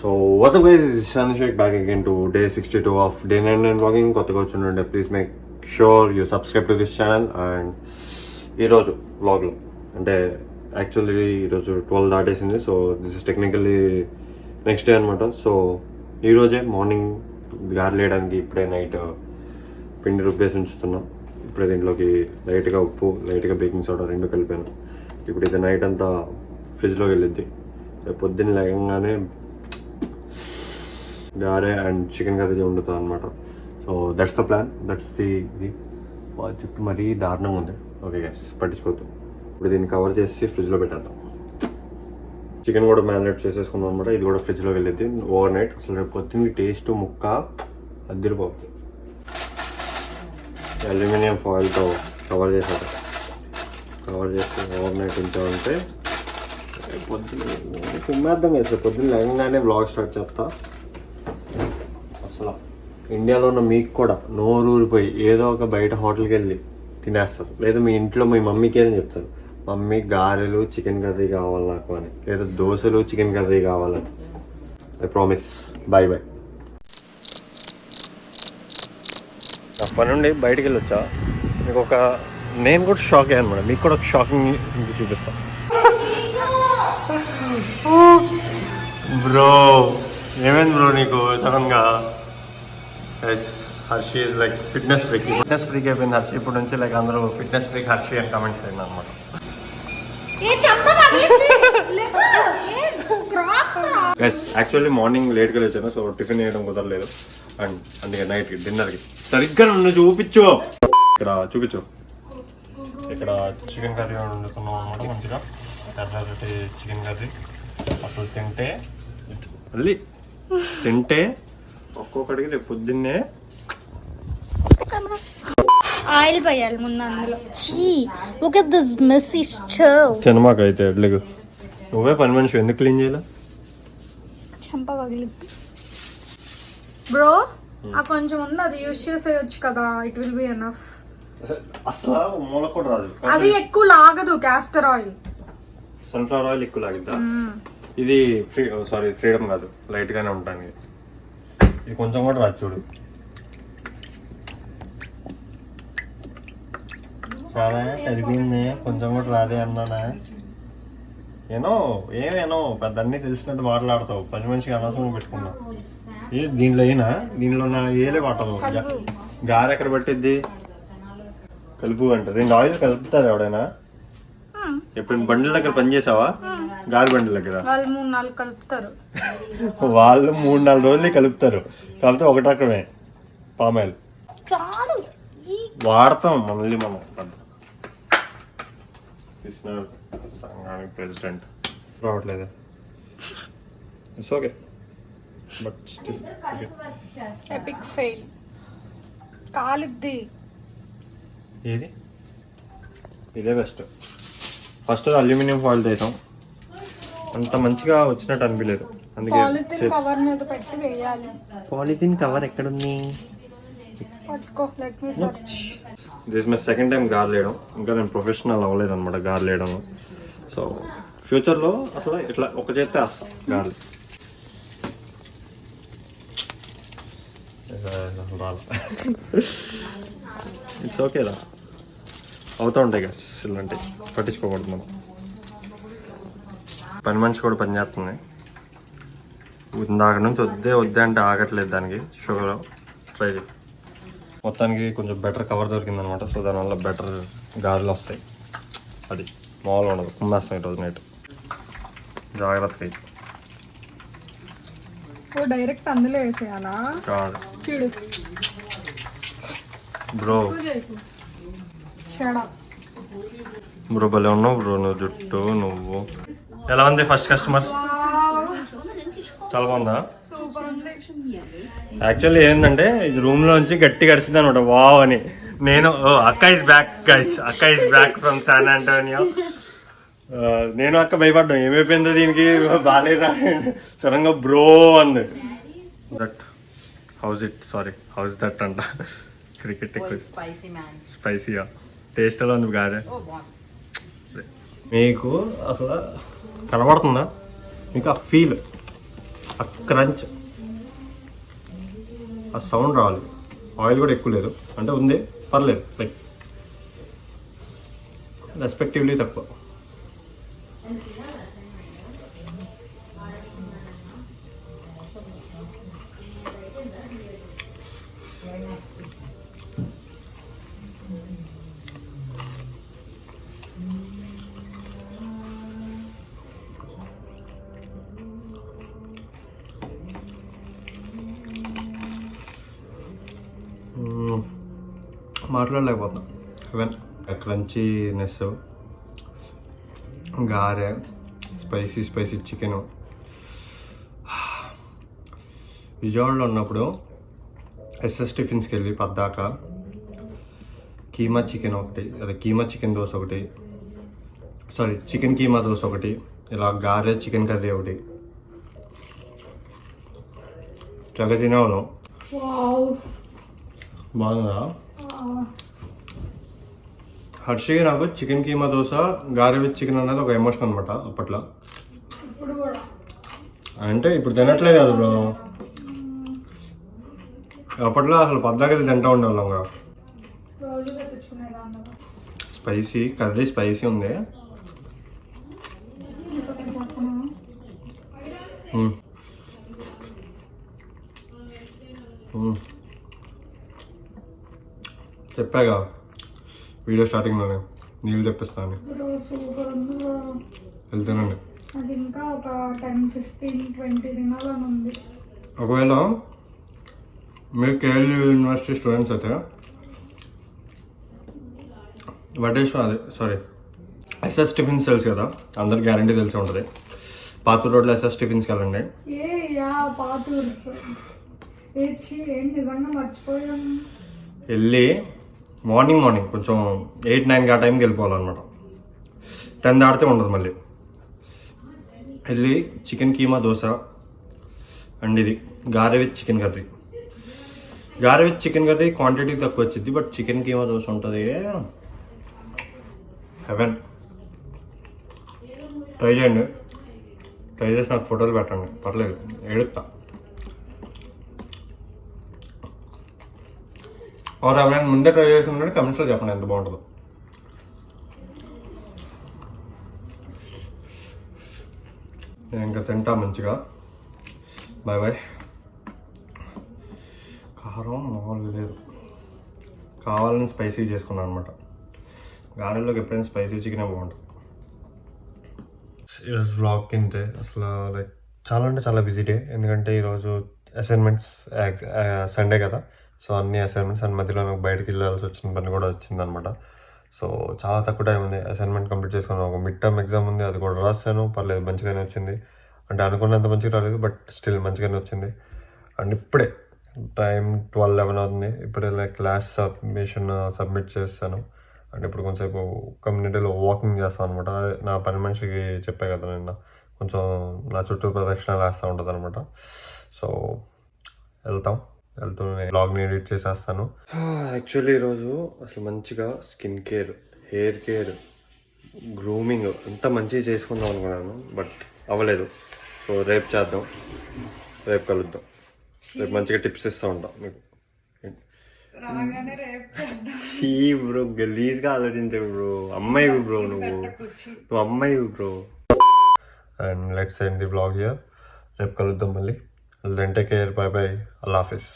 So what's up guys, it's Sanishek back again to day 62 of day 99 vlogging. కొత్తగా వచ్చుంటే please make sure you subscribe to this channel. And ఈరోజు వ్లాగ్లో అంటే actually ఈరోజు 12 దాటేసింది. So this is technically next day అనమాట. సో ఈరోజే మార్నింగ్ గారెలు వేయడానికి ఇప్పుడే నైట్ పిండి రుబ్బేసి ఉంచుతున్నాం. ఇప్పుడే దీంట్లోకి లైట్గా ఉప్పు, లైట్గా బేకింగ్ సోడా రెండు కలిపాను. ఇప్పుడు ఇది నైట్ అంతా ఫ్రిడ్జ్లోకి వెళ్ళిద్ది. పొద్దున్న లేకంగానే గారె అండ్ చికెన్ కర్రీ వండుతాం అనమాట. So that's the plan, that's the చుట్టూ మరీ దారుణంగా ఉంది. ఓకే గైస్, పట్టించుకోవద్దు. ఇప్పుడు దీన్ని కవర్ చేసి ఫ్రిడ్జ్లో పెట్టేద్దాం. చికెన్ కూడా మ్యారినేట్ చేసేసుకుందాం అనమాట. ఇది కూడా ఫ్రిడ్జ్లోకి వెళ్ళిద్ది ఓవర్ నైట్. అసలు రేపు పొద్దున్న టేస్ట్ ముక్క అదిరిపోతుంది. అల్యూమినియం ఫాయిల్తో కవర్ చేశారు. కవర్ చేసి ఓవర్ నైట్ ఉంచామంటే పొద్దున్న కుమ్మేద్దాం కదా. పొద్దున్న లేకంగానే బ్లాగ్ స్టార్ట్ చేస్తా. అసలు ఇండియాలో ఉన్న మీకు కూడా నోరు ఊరిపోయి ఏదో ఒక బయట హోటల్కి వెళ్ళి తినేస్తారు. లేదా మీ ఇంట్లో మీ మమ్మీకి అని చెప్తారు, మమ్మీ గారెలు చికెన్ కర్రీ కావాలి నాకు అని, లేదా దోశలు చికెన్ కర్రీ కావాలని. I promise. Bye bye. అప్పటి నుండి బయటికి వెళ్ళి వచ్చా. మీకు ఒక నేను కూడా షాక్ అయ్యాను అనమాట. మీకు కూడా ఒక షాకింగ్ చూపిస్తాను. బ్రో ఏమైంది బ్రో నీకు సడన్గా? Harshi is like fitness freak అయిపోయింది హర్షి. ఇప్పుడు నుంచి లైక్ అందరూ ఫిట్నెస్ ఫ్రీక్ హర్షి అని కామెంట్స్ అయింది అనమాట. యాక్చువల్లీ మార్నింగ్ లేట్గా లేచాను, సో టిఫిన్ చేయడం కుదరలేదు. అండ్ అందుకే నైట్ డిన్నర్కి సరిగ్గా నన్ను చూపించు. ఇక్కడ చూపించు. ఇక్కడ చికెన్ కర్రీ వండుతున్నాం అనమాట. మంచిగా కర్రీ చికెన్ కర్రీ. అసలు తింటే ఒక్కొక్కడికి రేపు పొద్దున్నే ఆయిల్ పోయాలి ముందు అందులో. look at this messy stove. తినమాక అయితే ఎడ్లకు నువ్వే పని మనిషి, ఎందుకు క్లీన్ చేయాలి? చెంప పగిలింది బ్రో. ఆ కొంచెం ఉంది, అది యూజ్ చేసేయచ్చు కదా. It will be enough. అసలు మూల కూడా రాదు. అది ఎక్కువ లాగదు. క్యాస్టర్ ఆయిల్, సన్ఫ్లవర్ ఆయిల్ ఎక్కువ లాగిద్దా? ఇది ఫ్రీడమ్ కాదు, లైట్ గానే ఉంటాను. ఇది కొంచెం కూడా రాదు చూడు. చాలా సరిపోయింది, కొంచెం కూడా రాదే అన్నానా? ఏమేనో పెద్ద అన్నీ తెలిసినట్టు మాట్లాడతావు. పని మనిషికి అనవసరం పెట్టుకున్నావు. దీనిలో నా ఏలే పట్టదు. గారె ఎక్కడ పట్టిద్ది? కలుపు అంటే 2 ఆయిల్ కలుపుతారు ఎవడైనా? ఎప్పుడు బండిల దగ్గర పని చేసావా? గాలి బండిల దగ్గర వాళ్ళు 3-4 కలుపుతారు. వాళ్ళు 3-4 రోజులు కలుపుతారు. కాకపోతే ఒకటి రకమే పామాయిల్ వాడతాం మళ్ళీ మనం. సంఘానికి ప్రెసిడెంట్ రావట్లేదు. It's okay, but still epic fail. కాలిద్ది. ఏది? ఇదే బెస్ట్. ఫస్ట్ అల్యూమినియం ఫాయిల్ చేసాం, అంత మంచిగా వచ్చినట్టు అనిపించలేదు. అందుకే పాలిథిన్ కవర్ మీద పెట్టి వేయాలి. పాలిథిన్ కవర్ ఎక్కడుంది? దిస్ మై సెకండ్ టైం గారెలు వేయడం. ఇంకా నేను ప్రొఫెషనల్ అవ్వలేదు అనమాట గారెలు వేయడం. సో ఫ్యూచర్లో అసలు ఇట్లా ఒక చేస్తే వస్తాం గారెలు. ఇట్స్ ఓకే రా, అవుతూ ఉంటాయి కదా ఇలాంటివి, పట్టించుకోకూడదు మనం. పని మనిషి కూడా పని చేస్తుంది. ఇందాక నుంచి వద్దే అంటే ఆగట్లేదు దానికి. షుగర్ ట్రై చేయి. మొత్తానికి కొంచెం బెటర్ కవర్ దొరికింది అనమాట. సో దానివల్ల బెటర్ గారెలు వస్తాయి. అది మామూలుగా ఉండదు, కుమ్మేస్తాం ఈరోజు నైట్. జాగ్రత్తగా డైరెక్ట్ అందులో వేసేయాలా? కాదు చూడు బ్రో, భలే ఉన్నావు బ్రో నువ్వు. జుట్టు నువ్వు ఎలా ఉంది? ఫస్ట్ కస్టమర్ చాలా బాగుందా? యాక్చువల్లీ ఏంటంటే ఇది రూమ్ లోంచి గట్టి కరిచింది అనమాట. వావ్ అని నేను అక్క ఇస్ బ్యాక్ గైస్, అక్క is back from San Antonio. నేను అక్క భయపడ్డాం, ఏమైపోయిందో దీనికి బాగాలేదా సడన్ గా బ్రో అంది. That house it sorry house that అంట. క్రికెట్ ఎక్కువ స్పైసీగా టేస్ట్ ఎలా ఉంది గారే? మీకు అసలు కనబడుతుందా మీకు ఆ ఫీల్? ఆ క్రంచ్, ఆ సౌండ్ రావాలి. ఆయిల్ కూడా ఎక్కువ లేదు, అంటే ఉంది పర్లేదు, లైక్ రెస్పెక్టివ్లీ తక్కువ. మాట్లాడలేకపోతున్నా. ఈవెన్ క్రంచీనెస్, గారె, స్పైసీ చికెను. విజయవాడలో ఉన్నప్పుడు ఎస్ఎస్ టిఫిన్స్కి వెళ్ళి పద్దాక కీమా చికెన్ ఒకటి, అదే కీమా చికెన్ దోశ ఒకటి, సారీ చికెన్ కీమా దోశ ఒకటి, ఇలా గారె చికెన్ కర్రీ ఒకటి తెగ తినేవాళ్ళం. బాగుందా? హర్షికి నాకు చికెన్ కీమా దోశ, గారె విత్ చికెన్ అనేది ఒక ఎమోషన్ అనమాట అప్పట్లో. అంటే ఇప్పుడు తినట్లే కదా బ్రో, అప్పట్లో అసలు పద్దాకలు తింటూ ఉండేవాళ్ళం కదా. స్పైసీ కర్రీ స్పైసీ ఉంది. చెప్పాగా వీడియో స్టార్టింగ్లోనే నీళ్ళు తెప్పిస్తాను. వెళ్తానండి. ఒకవేళ మీరు కేఎల్ యూనివర్సిటీ స్టూడెంట్స్ అయితే ఎస్ఎస్ టిఫిన్స్ తెలుసు కదా, అందరు గ్యారంటీ తెలిసి ఉంటుంది. పాతూరు రోడ్లో ఎస్ఎస్ టిఫిన్స్కి వెళ్ళండి. వెళ్ళి మార్నింగ్ కొంచెం 8-9 ఆ టైంకి వెళ్ళిపోవాలన్నమాట. 10 దాటితే ఉండదు. మళ్ళీ వెళ్ళి చికెన్ కీమా దోశ అండ్ ఇది గారె విత్ చికెన్ కర్రీ. గారె విత్ చికెన్ కర్రీ క్వాంటిటీ తక్కువ వచ్చింది, బట్ చికెన్ కీమా దోశ ఉంటుంది హెవెన్. ట్రై చేయండి, ట్రై చేసి నాకు ఫోటోలు పెట్టండి, పర్లేదు, ఎడుతా. ఆర్ ఎవరైనా ముందే ట్రై చేసి ఉంటే కమెంట్స్లో చెప్పండి ఎంత బాగుంటుందో. నేను ఇంకా తింటా మంచిగా. Bye bye. కారం మామూలు లేదు, కావాలని స్పైసీ చేసుకున్నాను అనమాట. గారెల్లోకి ఎప్పుడైనా స్పైసీ చికెనే బాగుంటుంది. ఈరోజు వ్లాగ్ కిందే అసలు లైక్ చాలా అంటే చాలా బిజీ డే, ఎందుకంటే ఈరోజు అసైన్మెంట్స్, సండే కదా, సో అన్ని అసైన్మెంట్స్ అండ్ మధ్యలో నాకు బయటకు వెళ్ళాల్సి వచ్చిన పని కూడా వచ్చిందనమాట. సో చాలా తక్కువ టైం ఉంది అసైన్మెంట్ కంప్లీట్ చేసుకున్నాను. ఒక మిడ్ టర్మ్ ఎగ్జామ్ ఉంది, అది కూడా రాస్తాను, పర్లేదు మంచిగానే వచ్చింది. అంటే అనుకున్నంత మంచిగా రాలేదు, బట్ స్టిల్ మంచిగానే వచ్చింది. అండ్ ఇప్పుడే టైం 12-11 అవుతుంది. ఇప్పుడే లైక్ క్లాస్ సబ్మిట్ చేస్తాను. అండ్ ఇప్పుడు కొంచెంసేపు కమ్యూనిటీలో వాకింగ్ చేస్తాను అనమాట. నా పని మనిషికి చెప్పే కదా నిన్న, కొంచెం నా చుట్టూ ప్రదక్షిణాలు వేస్తూ ఉంటుంది అనమాట. సో వెళ్తూ బ్లాగ్ని ఎడిట్ చేసేస్తాను. యాక్చువల్లీ ఈరోజు అసలు మంచిగా skin care, hair care, grooming ఇంత మంచిగా చేసుకుందాం అనుకున్నాను, బట్ అవ్వలేదు. సో రేపు చేద్దాం, రేపు కలుద్దాం. రేపు మంచిగా టిప్స్ ఇస్తూ ఉంటాం మీకు. బ్రో గలీజ్గా ఆలోచించవు బ్రో, అమ్మాయి బ్రో, నువ్వు అమ్మాయి bro. And let's end the vlog here. రేపు కలుద్దాం మళ్ళీ. Then take care, bye bye, Allah Hafiz.